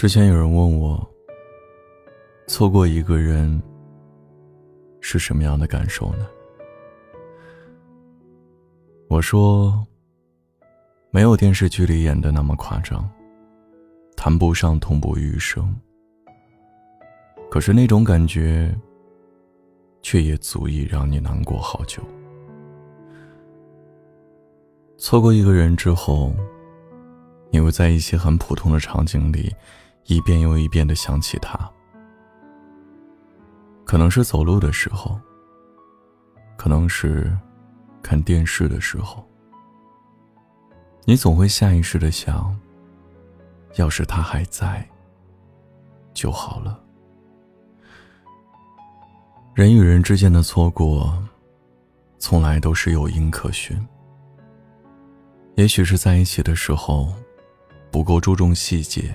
之前有人问我，错过一个人是什么样的感受呢？我说，没有电视剧里演的那么夸张，谈不上痛不欲生，可是那种感觉却也足以让你难过好久。错过一个人之后，你会在一些很普通的场景里一遍又一遍地想起他，可能是走路的时候，可能是看电视的时候，你总会下意识地想，要是他还在就好了。人与人之间的错过从来都是有因可循，也许是在一起的时候不够注重细节，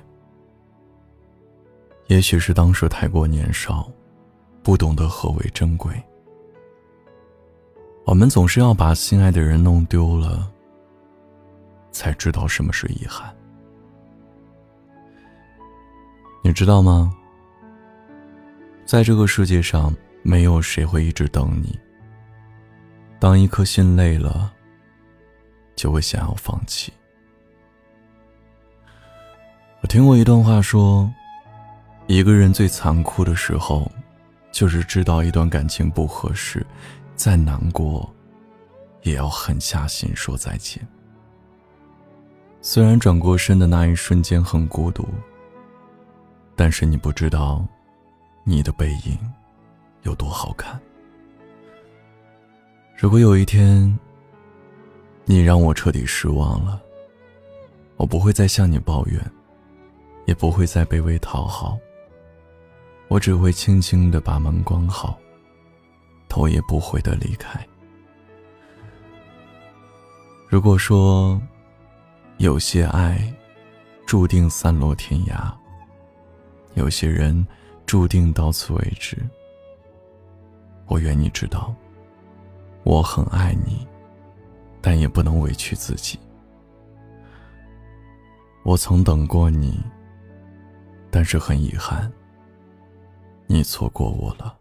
也许是当时太过年少，不懂得何为珍贵。我们总是要把心爱的人弄丢了，才知道什么是遗憾。你知道吗？在这个世界上，没有谁会一直等你。当一颗心累了，就会想要放弃。我听过一段话说，一个人最残酷的时候，就是知道一段感情不合适，再难过也要狠下心说再见。虽然转过身的那一瞬间很孤独，但是你不知道你的背影有多好看。如果有一天你让我彻底失望了，我不会再向你抱怨，也不会再卑微讨好，我只会轻轻地把门关好，头也不回地离开。如果说有些爱注定散落天涯，有些人注定到此为止，我愿你知道，我很爱你，但也不能委屈自己。我曾等过你，但是很遗憾，你错过我了。